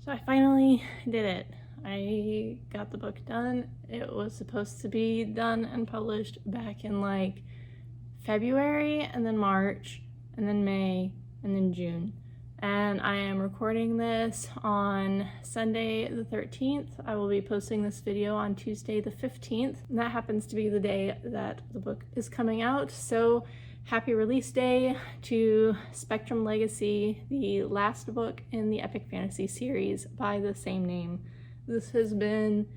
So I finally did it. I got the book done. It was supposed to be done and published back in like February, and then March, and then May, and then June. And I am recording this on Sunday the 13th. I will be posting this video on Tuesday the 15th. And that happens to be the day that the book is coming out. So happy release day to Spectrum Legacy, the last book in the epic fantasy series by the same name. This has been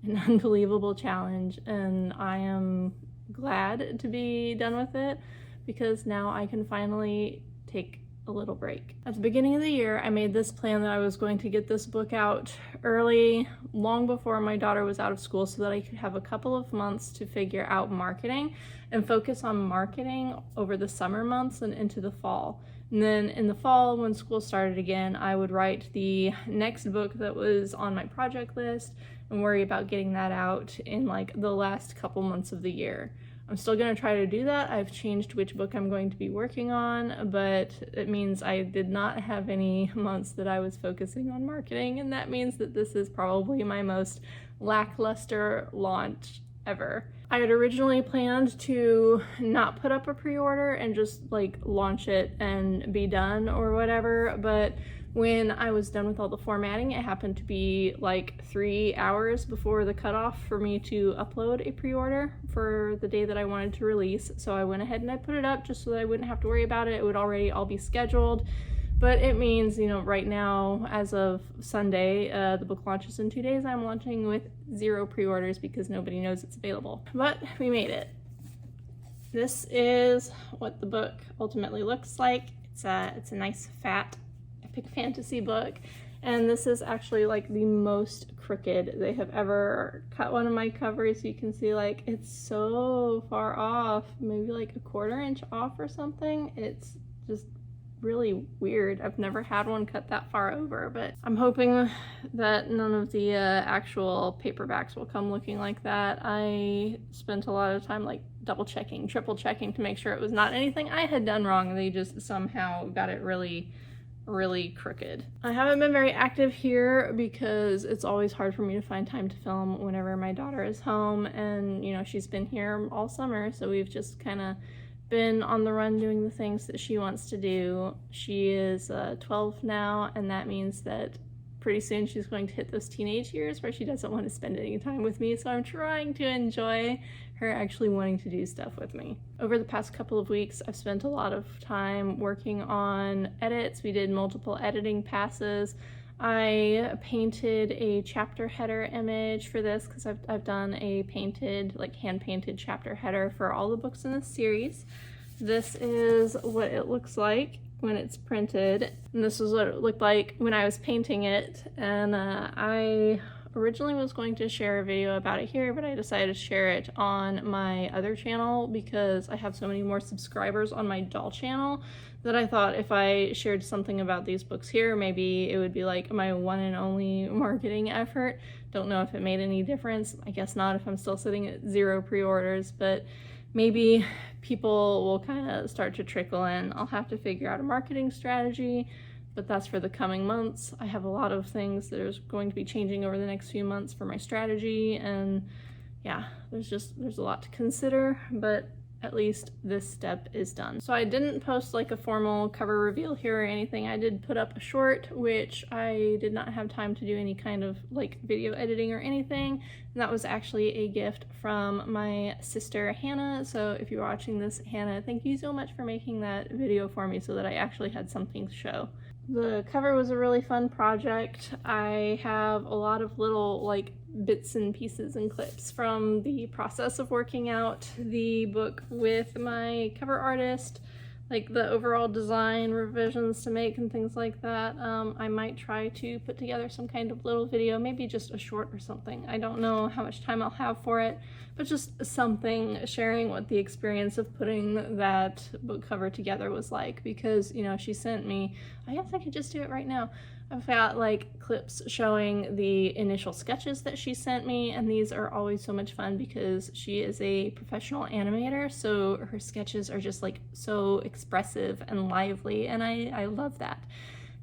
an unbelievable challenge, and I am glad to be done with it because now I can finally take a little break. At the beginning of the year, I made this plan that I was going to get this book out early, long before my daughter was out of school, so that I could have a couple of months to figure out marketing and focus on marketing over the summer months and into the fall. And then in the fall, when school started again, I would write the next book that was on my project list and worry about getting that out in like the last couple months of the year. I'm still going to try to do that. I've changed which book I'm going to be working on, but it means I did not have any months that I was focusing on marketing, and that means that this is probably my most lackluster launch ever. I had originally planned to not put up a pre-order and just like launch it and be done or whatever, but when I was done with all the formatting, it happened to be like 3 hours before the cutoff for me to upload a pre-order for the day that I wanted to release. So I went ahead and I put it up just so that I wouldn't have to worry about it. It would already all be scheduled. But it means, you know, right now, as of Sunday, the book launches in 2 days. I'm launching with 0 pre-orders because nobody knows it's available. But we made it. This is what the book ultimately looks like. It's a nice, fat, epic fantasy book. And this is actually like the most crooked they have ever cut one of my covers. You can see like it's so far off, maybe like a 1/4 inch off or something. It's just really weird. I've never had one cut that far over, but I'm hoping that none of the actual paperbacks will come looking like that. I spent a lot of time like double checking, triple checking to make sure it was not anything I had done wrong. They just somehow got it really crooked. I haven't been very active here because it's always hard for me to find time to film whenever my daughter is home, and you know, she's been here all summer, so we've just kind of been on the run doing the things that she wants to do. She is 12 now, and that means that pretty soon she's going to hit those teenage years where she doesn't want to spend any time with me, so I'm trying to enjoy her actually wanting to do stuff with me. Over the past couple of weeks, I've spent a lot of time working on edits. We did multiple editing passes. I painted a chapter header image for this because I've done a painted, like hand-painted chapter header for all the books in this series. This is what it looks like when it's printed, and this is what it looked like when I was painting it. And I originally was going to share a video about it here, but I decided to share it on my other channel because I have so many more subscribers on my doll channel that I thought if I shared something about these books here, maybe it would be like my one and only marketing effort. Don't know if it made any difference. I guess not if I'm still sitting at 0 pre-orders, but maybe people will kind of start to trickle in. I'll have to figure out a marketing strategy, but that's for the coming months. I have a lot of things that are going to be changing over the next few months for my strategy, and yeah, there's a lot to consider, but at least this step is done. So I didn't post like a formal cover reveal here or anything. I did put up a short, which I did not have time to do any kind of like video editing or anything. And that was actually a gift from my sister Hannah. So if you're watching this, Hannah, thank you so much for making that video for me so that I actually had something to show. The cover was a really fun project. I have a lot of little like bits and pieces and clips from the process of working out the book with my cover artist, like the overall design revisions to make and things like that. I might try to put together some kind of little video, maybe just a short or something. I don't know how much time I'll have for it, but just something sharing what the experience of putting that book cover together was like, because, you know, she sent me, I guess I could just do it right now. I've got like clips showing the initial sketches that she sent me, and these are always so much fun because she is a professional animator, so her sketches are just like so expressive and lively, and I love that.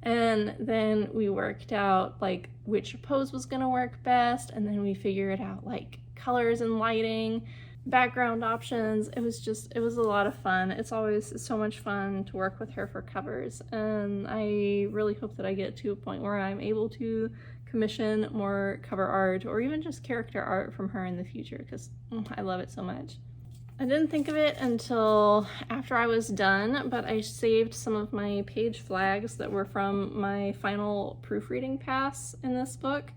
And then we worked out like which pose was gonna work best, and then we figured out like colors and lighting, background options. It was a lot of fun. It's always so much fun to work with her for covers, and I really hope that I get to a point where I'm able to commission more cover art or even just character art from her in the future, because I love it so much. I didn't think of it until after I was done, but I saved some of my page flags that were from my final proofreading pass in this book.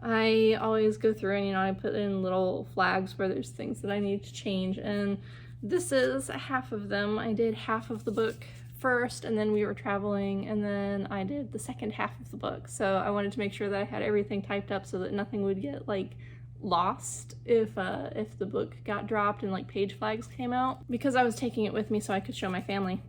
I always go through and, I put in little flags where there's things that I need to change, and this is half of them. I did half of the book first, and then we were traveling, and then I did the second half of the book. So I wanted to make sure that I had everything typed up so that nothing would get like lost if the book got dropped and like page flags came out, because I was taking it with me so I could show my family.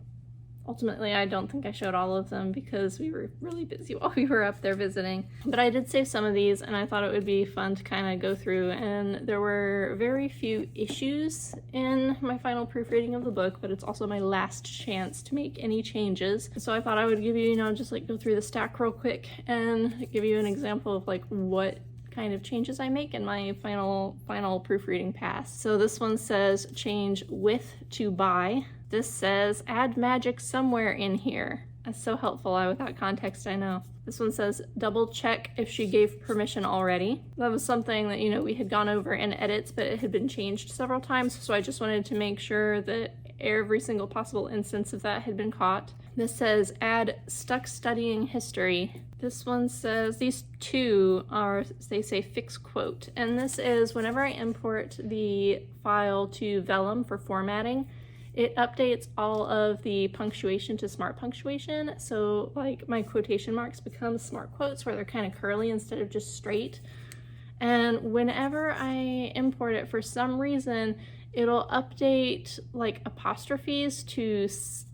Ultimately, I don't think I showed all of them because we were really busy while we were up there visiting, but I did save some of these, and I thought it would be fun to kind of go through. And there were very few issues in my final proofreading of the book, but it's also my last chance to make any changes, so I thought I would give you, just like go through the stack real quick and give you an example of like what kind of changes I make in my final proofreading pass. So this one says change with to by. This says add magic somewhere in here. That's so helpful. Without context, I know. This one says double check if she gave permission already. That was something that, we had gone over in edits, but it had been changed several times, so I just wanted to make sure that every single possible instance of that had been caught. This says add stuck studying history. This one says, these two are, they say fix quote, and this is whenever I import the file to Vellum for formatting, it updates all of the punctuation to smart punctuation. So like my quotation marks become smart quotes where they're kind of curly instead of just straight. And whenever I import it, for some reason, it'll update like apostrophes to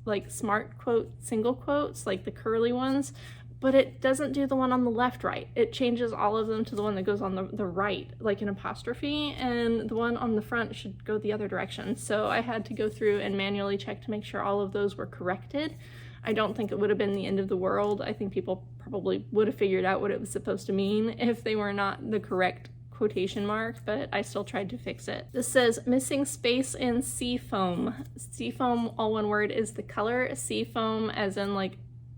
like smart quote single quotes, like the curly ones, but it doesn't do the one on the left right. It changes all of them to the one that goes on the right, like an apostrophe, and the one on the front should go the other direction. So I had to go through and manually check to make sure all of those were corrected. I don't think it would have been the end of the world. I think people probably would have figured out what it was supposed to mean if they were not the correct quotation mark, but I still tried to fix it. This says missing space in seafoam. Seafoam, all one word, is the color. Seafoam, as in like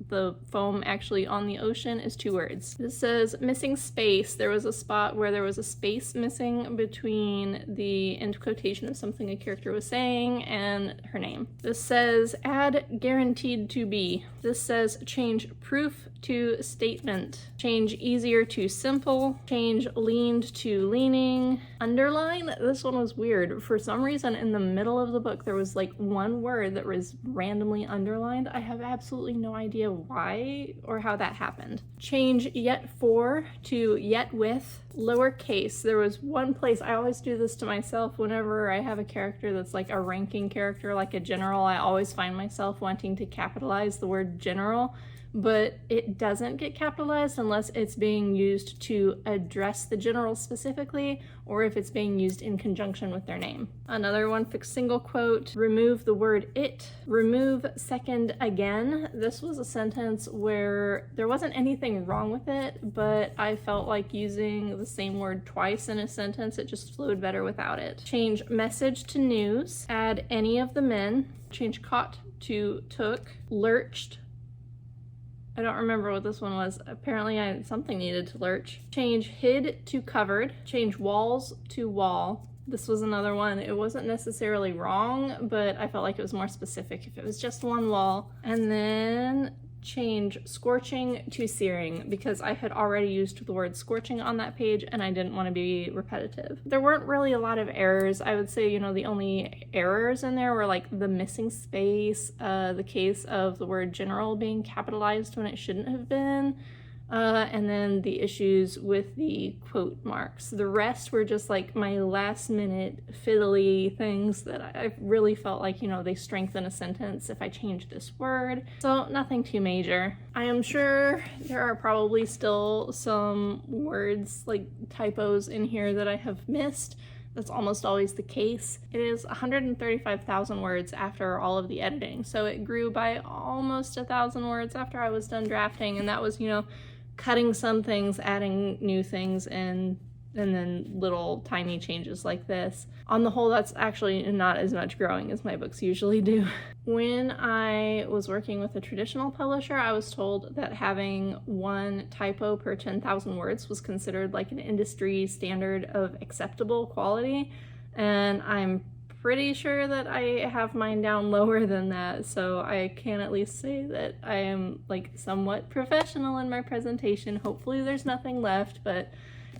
the foam actually on the ocean, is two words. This says missing space. There was a spot where there was a space missing between the end quotation of something a character was saying and her name. This says add guaranteed to be. This says change proof to statement. Change easier to simple. Change leaned to leaning. Underline. This one was weird. For some reason in the middle of the book there was like one word that was randomly underlined. I have absolutely no idea why or how that happened. Change yet for to yet with. Lowercase. There was one place, I always do this to myself whenever I have a character that's like a ranking character, like a general. I always find myself wanting to capitalize the word general, but it doesn't get capitalized unless it's being used to address the general specifically, or if it's being used in conjunction with their name. Another one, fix single quote, remove the word it, remove second again. This was a sentence where there wasn't anything wrong with it, but I felt like using the same word twice in a sentence, it just flowed better without it. Change message to news, add any of the men, change caught to took, lurched. I don't remember what this one was. Apparently something needed to lurch. Change hid to covered. Change walls to wall. This was another one. It wasn't necessarily wrong, but I felt like it was more specific if it was just one wall. And then change scorching to searing, because I had already used the word scorching on that page and I didn't want to be repetitive. There weren't really a lot of errors. I would say, the only errors in there were like the missing space, the case of the word general being capitalized when it shouldn't have been, and then the issues with the quote marks. The rest were just like my last minute fiddly things that I really felt like, they strengthen a sentence if I change this word. So nothing too major. I am sure there are probably still some words like typos in here that I have missed. That's almost always the case. It is 135,000 words after all of the editing, so it grew by almost 1,000 words after I was done drafting, and that was, you know, cutting some things, adding new things, and then little tiny changes like this. On the whole, that's actually not as much growing as my books usually do. When I was working with a traditional publisher, I was told that having one typo per 10,000 words was considered like an industry standard of acceptable quality, and I'm pretty sure that I have mine down lower than that, so I can at least say that I am like somewhat professional in my presentation. Hopefully there's nothing left, but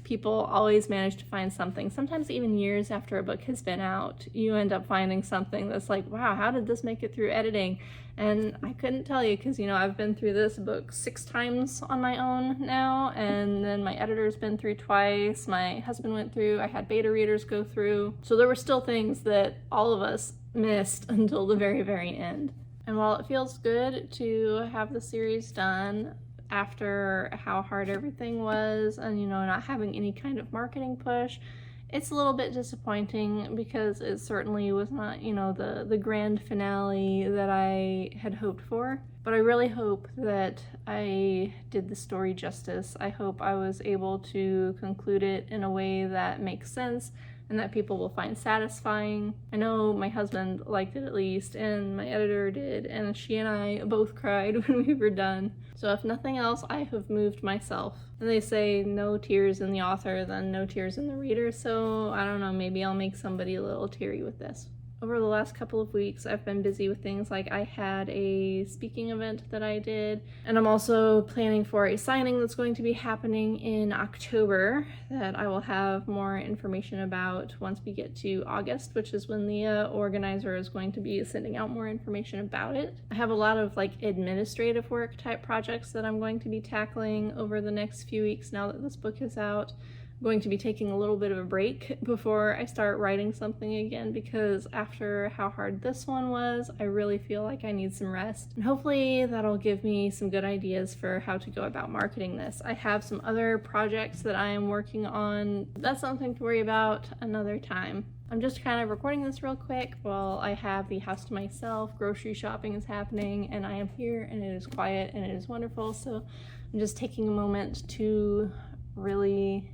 people always manage to find something. Sometimes even years after a book has been out, you end up finding something that's like, wow, how did this make it through editing? And I couldn't tell you, because, you know, I've been through this book 6 times on my own now, and then my editor's been through twice, my husband went through, I had beta readers go through. So there were still things that all of us missed until the very, very end. And while it feels good to have the series done, after how hard everything was and, you know, not having any kind of marketing push, it's a little bit disappointing because it certainly was not, you know, the grand finale that I had hoped for. But I really hope that I did the story justice. I hope I was able to conclude it in a way that makes sense and that people will find satisfying. I know my husband liked it at least, and my editor did, and she and I both cried when we were done. So if nothing else, I have moved myself. And they say no tears in the author, then no tears in the reader, so I don't know, maybe I'll make somebody a little teary with this. Over the last couple of weeks, I've been busy with things like I had a speaking event that I did, and I'm also planning for a signing that's going to be happening in October that I will have more information about once we get to August, which is when the organizer is going to be sending out more information about it. I have a lot of like administrative work type projects that I'm going to be tackling over the next few weeks now that this book is out. Going to be taking a little bit of a break before I start writing something again, because after how hard this one was, I really feel like I need some rest. And hopefully that'll give me some good ideas for how to go about marketing this. I have some other projects that I am working on. That's something to worry about another time. I'm just kind of recording this real quick while I have the house to myself. Grocery shopping is happening and I am here and it is quiet and it is wonderful. So I'm just taking a moment to really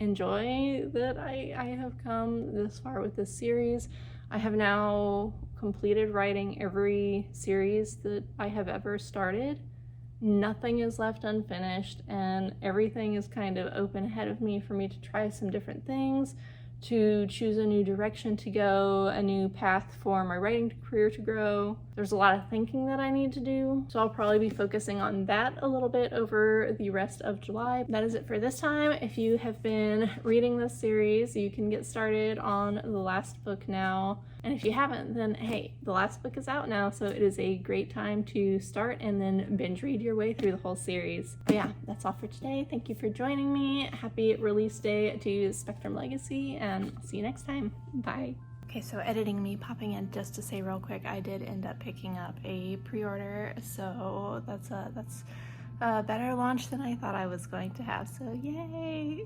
enjoy that I have come this far with this series. I have now completed writing every series that I have ever started. Nothing is left unfinished, and everything is kind of open ahead of me for me to try some different things, to choose a new direction to go, a new path for my writing career to grow. There's a lot of thinking that I need to do, so I'll probably be focusing on that a little bit over the rest of July. That is it for this time. If you have been reading this series, you can get started on the last book now. And if you haven't, then hey, the last book is out now, so it is a great time to start and then binge read your way through the whole series. But yeah, that's all for today. Thank you for joining me. Happy release day to Spectrum Legacy, and I'll see you next time. Bye. Okay, so editing me popping in just to say real quick, I did end up picking up a pre-order, so that's a better launch than I thought I was going to have, so yay!